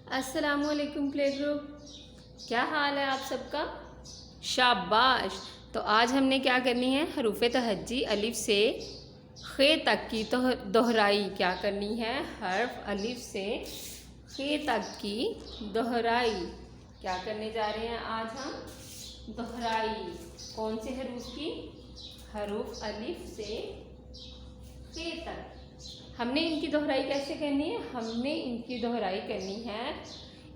अस्सलामुअलैकुम play group, क्या हाल है आप सबका। शाबाश। तो आज हमने क्या करनी है, हरूफ तहज्जी अलिफ से खे तक की तो दोहराई क्या करनी है। हर्फ अलिफ से खे तक की दोहराई क्या करने जा रहे हैं आज हम। दोहराई कौन से हरूफ की, हरूफ अलिफ से खे तक। हमने इनकी दोहराई कैसे करनी है, हमने इनकी दोहराई करनी है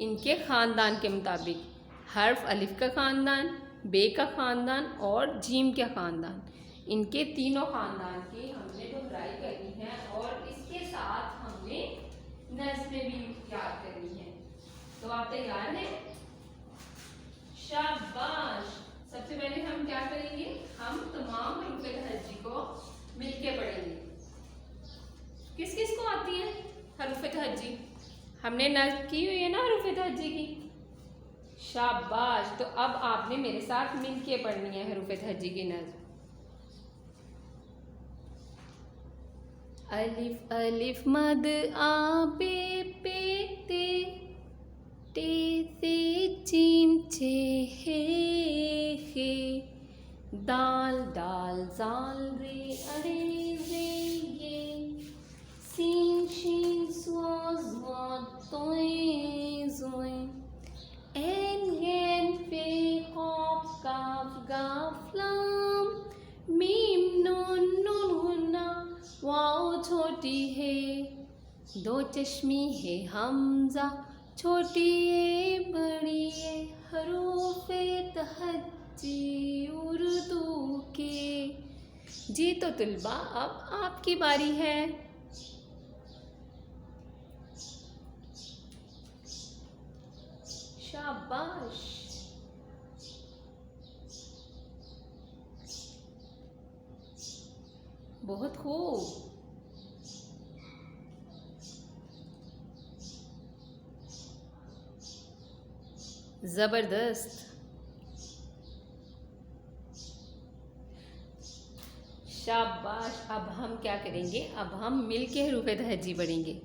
इनके ख़ानदान के मुताबिक। हर्फ अलिफ का ख़ानदान, बे का ख़ानदान और जीम का ख़ानदान, इनके तीनों ख़ानदान की हमने दोहराई करनी है। और इसके साथ हमने नज़्में भी याद करनी है। तो आप तैयार हैं? शाबाश। सबसे पहले हम क्या करेंगे, हम तमाम हरूफ तहज्जी को मिलके पढ़ेंगे। किस किस को आती है हरूफ तहज्जी, हमने नज़्म की हुई है ना हरूफ तहज्जी की। शाबाश। तो अब आपने मेरे साथ मिलके पढ़नी है हरूफ तहज्जी की नज़्म। अलिफ अलिफ मद आ बे पे ते टे से चीम चे हे दाल दाल जाल रे अरे रे ये सीन शीन स्वा ज़्वा तोय ज़ोय एन गेन फे क़ाफ काफ गाफ लाम मीम नून नून गुन्ना वाओ छोटी है, दो चश्मी है हमज़ा छोटी है बड़ी है। हरूफ तहज्जी उर्दू के। जी तो तुलबा अब आपकी बारी है। शाबाश। बहुत खूब। जबरदस्त। शाबाश। अब हम क्या करेंगे, अब हम मिल के हरूफ तहज्जी पढ़ेंगे।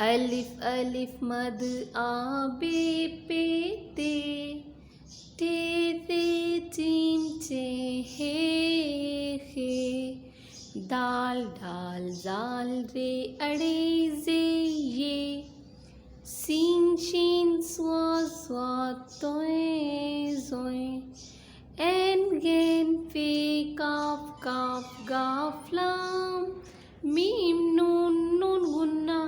अलिफ अलिफ मद आ बे पे ते टे ते चीम चे हे दाल ढाल जाल रे अड़े जे ये सीन शीन स्वा स्वा तोय ज़ोय एन गेन फे काफ काफ गाफ लाम मीम नून नून गुन्ना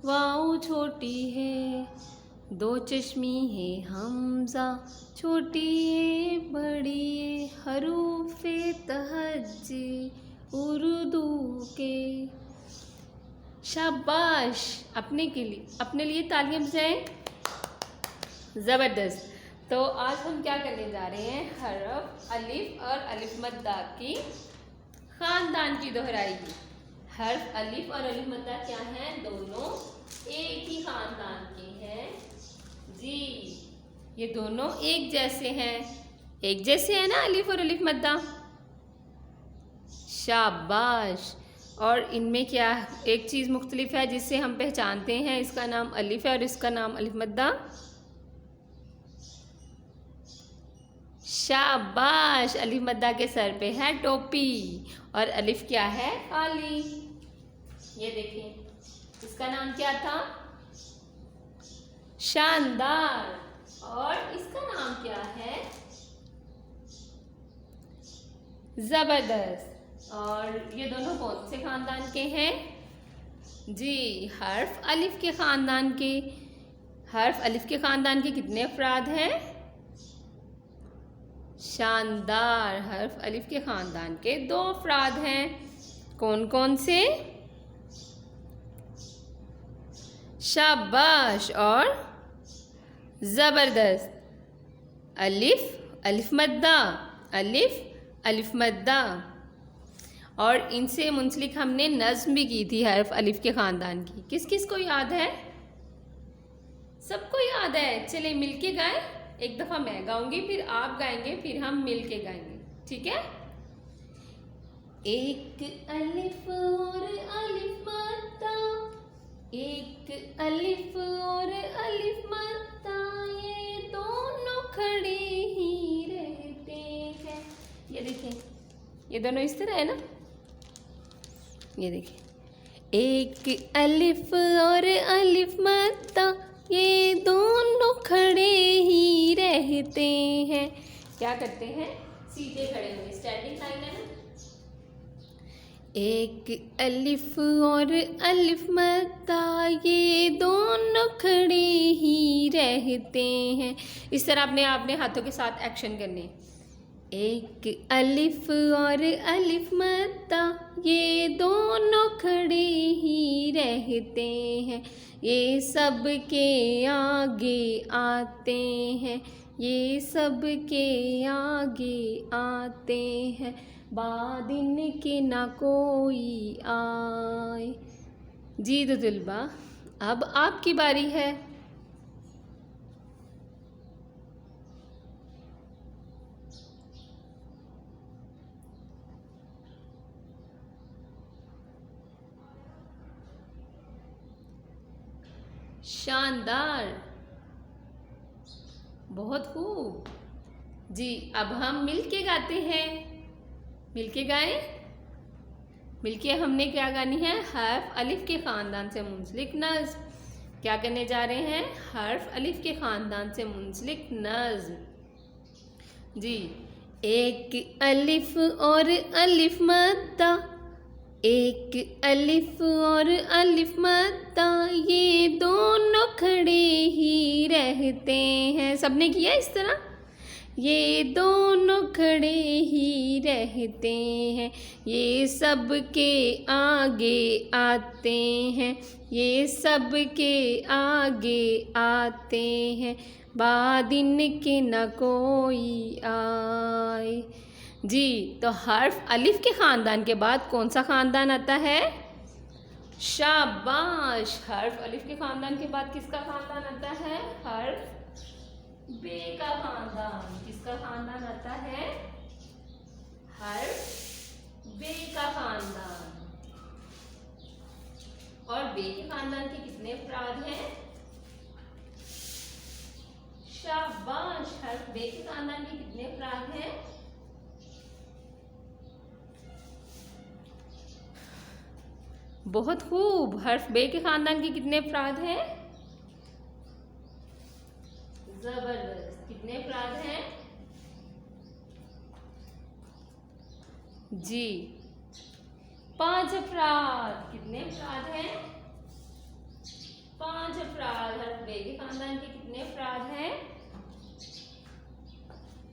वाओ छोटी है, दो चश्मी है हमज़ा छोटी है बड़ी है। हरूफ तहज्जी उर्दू के। शाबाश। अपने लिए तालियां बजाएं। ज़बरदस्त। तो आज हम क्या करने जा रहे हैं, हरफ अलिफ और अलिफ मद्दा की ख़ानदान की दोहराई की। हर्फ अलिफ और अलिफ मद्दा क्या हैं, दोनों एक ही ख़ानदान के हैं जी। ये दोनों एक जैसे हैं, एक जैसे है ना अलिफ और अलिफ मद्दा। शाबाश। और इनमें क्या एक चीज़ मुख्तलिफ है जिससे हम पहचानते हैं, इसका नाम अलिफ है और इसका नाम अलिफ मद्दा। शाबाश। अलिफ मद्दा के सर पे है टोपी और अलिफ क्या है, खाली। ये देखिए, इसका नाम क्या था, शानदार। और इसका नाम क्या है, जबरदस्त। और ये दोनों कौन से ख़ानदान के हैं जी, हर्फ अलिफ के ख़ानदान के। हर्फ अलिफ के ख़ानदान के कितने अफराद हैं, शानदार। हर्फ अलिफ के ख़ानदान के 2 अफराद हैं। कौन कौन से, शाबाश और ज़बरदस्त। अलिफ अलिफ मद्दा, अलिफ अलिफ मद्दा। और इनसे मुंसलिक हमने नज़्म भी की थी हर्फ अलिफ के ख़ानदान की। किस किस को याद है, सबको याद है। चले मिल के गाएं। एक दफ़ा मैं गाऊंगी, फिर आप गाएंगे, फिर हम मिल के गाएंगे, ठीक है। एक अलिफ और अलिफ मद्दा एक अलिफ और अलिफ मद्दा ये दोनों खड़े ही रहते हैं। ये देखिए, ये दोनों इस तरह है ना। ये देखिए, एक अलिफ और अलिफ मद्दा ये दोनों खड़े ही रहते हैं। क्या करते हैं? सीधे खड़े होंगे, स्टैंडिंग लाइन है ना। एक अलिफ और अलिफ मद्दा ये दोनों खड़े ही रहते हैं। इस तरह आपने हाथों के साथ एक्शन करने। एक अलिफ और अलिफ मद्दा ये दोनों खड़े ही रहते हैं। ये सब के आगे आते हैं, ये सब के आगे आते हैं। बाद इनके ना कोई आए। जी तो दिलबा, अब आपकी बारी है। शानदार, बहुत खूब। जी, अब हम मिलके गाते हैं। मिलके गाएं। मिलके हमने क्या गानी है? हर्फ अलिफ के ख़ानदान से मुंसलिक नज़्म। क्या करने जा रहे हैं? हर्फ अलिफ के ख़ानदान से मुंसलिक नज़्म। जी, एक अलिफ और अलिफ मद्दा, एक अलिफ और अलिफ मद्दा ये दोनों खड़े ही रहते हैं। सबने किया इस तरह? ये दोनों खड़े ही रहते हैं। ये सब के आगे आते हैं, ये सब के आगे आते हैं। बाद इनके न कोई आए। जी, तो हर्फ अलिफ के ख़ानदान के बाद कौन सा ख़ानदान आता है? शाबाश। हर्फ अलिफ के ख़ानदान के बाद किसका ख़ानदान आता है? हर्फ बे का ख़ानदान। किसका ख़ानदान आता है? हर्फ बे का ख़ानदान। और बे के ख़ानदान के कितने अफराद हैं? शाबाश। हर्फ बे के ख़ानदान के कितने अफराद हैं? बहुत खूब। हर्फ बे के ख़ानदान के कितने अफराद हैं? जबरदस्त। कितने अफराद हैं? जी, 5 अफराद। कितने अफराद हैं? 5 अफराद। हर्फ बे के ख़ानदान के कितने अफराद हैं?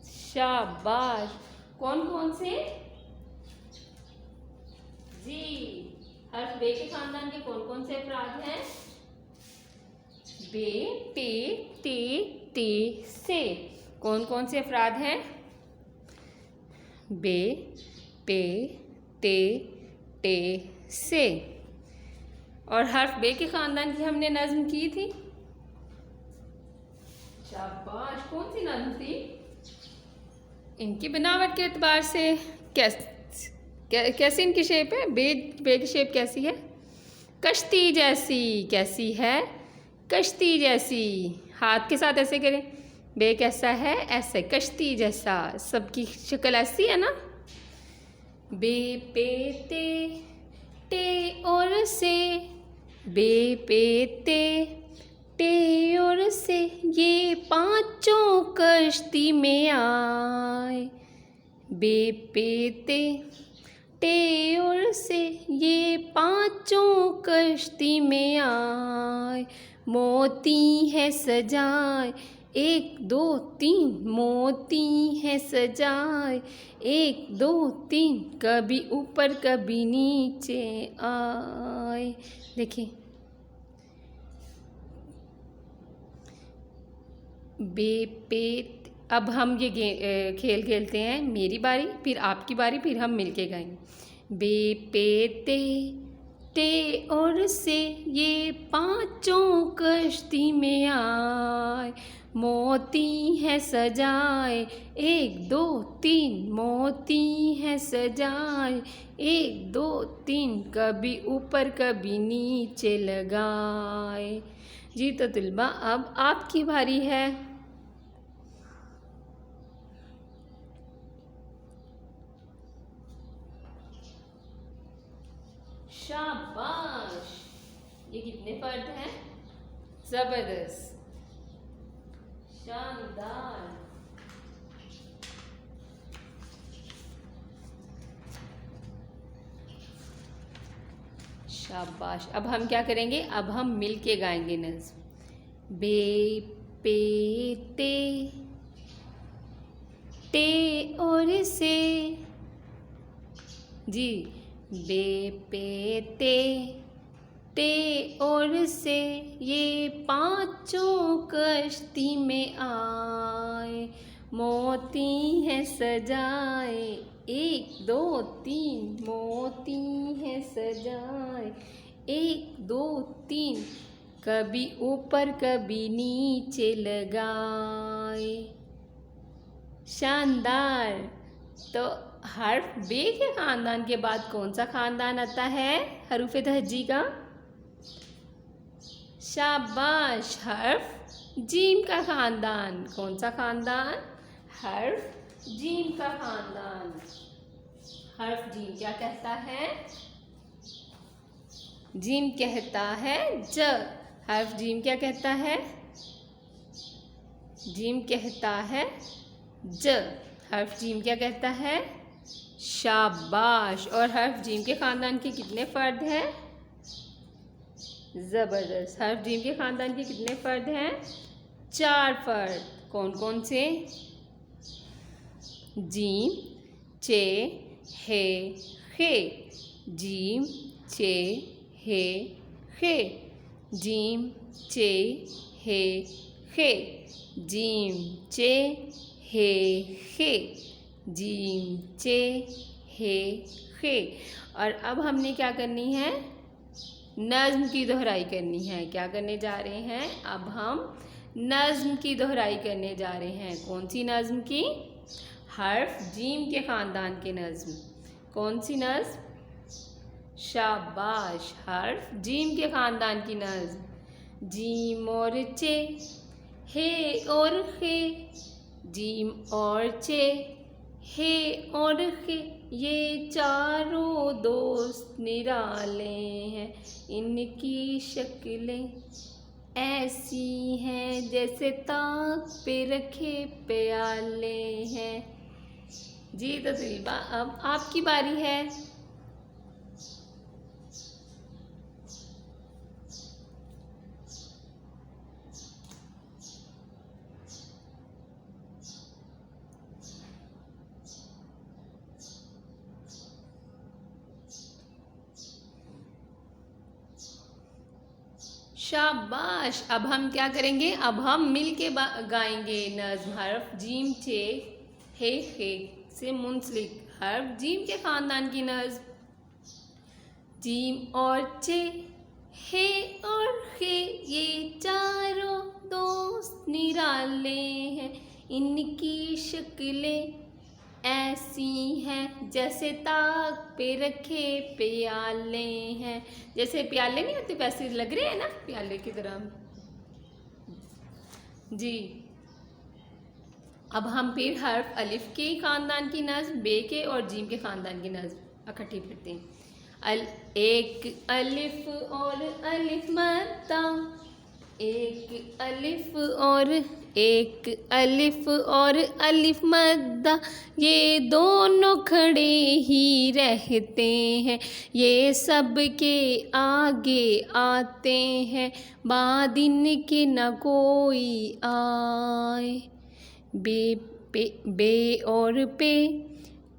शाबाश। कौन कौन से? जी, हर्फ बे के ख़ानदान के कौन कौन से अफराद हैं? बे, पे, ते से। कौन कौन से अफराद हैं? बे, पे, ते से। और हर्फ बे के ख़ानदान की हमने नज़्म की थी। शाबाश। कौन सी नज़्म थी? इनकी बनावट के एतबार से कैसी इनकी शेप है? बे की शेप कैसी है? कश्ती जैसी। कैसी है? कश्ती जैसी। हाथ के साथ ऐसे करें। बे कैसा है? ऐसे, कश्ती जैसा। सबकी शक्ल ऐसी है ना। बे, पे, ते और से। बे, पे, ते और से ये पांचों कश्ती में आए। बे, पे, ते और से ये पांचों कश्ती में आए। मोती है सजाए 1 2 3, मोती है सजाए 1 2 3, कभी ऊपर कभी नीचे आए। देखिए, बे, पे। अब हम ये खेल खेलते हैं। मेरी बारी, फिर आपकी बारी, फिर हम मिलके गाएंगे। बे, पे, ते और से ये पांचों कश्ती में आए। मोती है सजाए, 1 2 3 मोती है सजाए, 1 2 3 कभी ऊपर कभी नीचे लगाए। जी तो तुलबा अब आपकी बारी है। शाबाश, ये कितने फर्द हैं? जबरदस्त, शानदार। शाबाश। अब हम क्या करेंगे? अब हम मिल के गाएंगे नज़्म। बे पे ते और से। जी, बे पे ते और से, ये पांचों कश्ती में आए, मोती है सजाए, 1 2 3 मोती है सजाए, 1 2 3 कभी ऊपर कभी नीचे लगाए। शानदार। तो हर्फ बे के ख़ानदान के बाद कौन सा ख़ानदान आता है हरूफ तहज्जी का? शाबाश, हर्फ जीम का ख़ानदान। कौन सा ख़ानदान? हर्फ जीम का ख़ानदान। हर्फ जीम क्या कहता है? जीम कहता है ज। हर्फ जीम क्या कहता है? जीम कहता है ज। हर्फ जीम क्या कहता है? शाबाश। और हर्फ जीम के ख़ानदान के कितने फ़र्द हैं? ज़बरदस्त। हर्फ जीम के ख़ानदान के कितने फ़र्द हैं? 4 फ़र्द। कौन कौन से? जीम, चे, हे, खे। जीम, चे, हे, खे। जीम, चे, हे, खे। जीम, चे, हे, खे। जीम, चे, हे, खे। और अब हमने क्या करनी है? नज़्म की दोहराई करनी है। क्या करने जा रहे हैं? अब हम नज़्म की दोहराई करने जा रहे हैं। कौन सी नज़्म की? हर्फ जीम के ख़ानदान के नज़्म। कौन सी नज़्म? शाबाश, हर्फ जीम के ख़ानदान की नज़्म। जीम और चे, हे और खे। जीम और चे, हे और खे, ये चारों दोस्त निराले हैं, इनकी शक्लें ऐसी हैं जैसे ताक पे रखे प्याले हैं। जी तो तलबा अब आपकी बारी है। शाबाश। अब हम क्या करेंगे? अब हम मिल के गाएंगे नज़्म। हर्फ जीम चे हे से मुंसलिक हर्फ जीम के ख़ानदान की नज़्म। जीम और चे, हे और खे, ये चारों दोस्त निराले हैं, इनकी शक्लें ऐसी हैं जैसे ताक पे रखे प्याले हैं। जैसे प्याले नहीं होते वैसे लग रहे हैं ना, प्याले की तरह। जी, अब हम फिर हर्फ अलिफ के ख़ानदान की नज़्म, बे के और जीम के ख़ानदान की नज़्म इकट्ठी पढ़ते हैं। एक अलिफ और अलिफ मद्दा, एक अलिफ और अलिफ मद्दा, ये दोनों खड़े ही रहते हैं, ये सब के आगे आते हैं, बाद इनके न कोई आए। बे और पे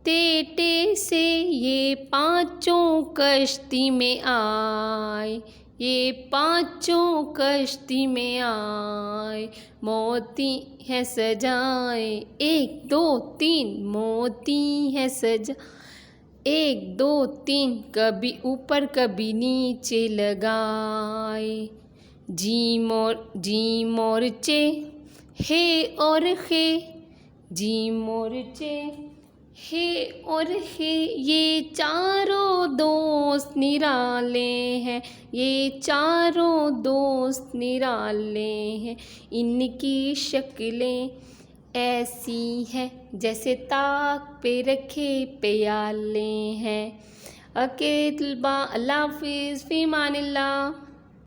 टे से, ये पांचों कश्ती में आए, ये पांचों कश्ती में आए, मोती है सजाए, 1 2 3 मोती है सजा, 1 2 3 कभी ऊपर कभी नीचे लगाए। जीम और चे, हे और खे, जीम और चे, हे और हे, ये चारों दोस्त निराले हैं, ये चारों दोस्त निराले हैं। इनकी शक्लें ऐसी हैं जैसे ताक पे रखे प्याले हैं। अल्लाह हाफिज़, फ़ी अमानिल्लाह।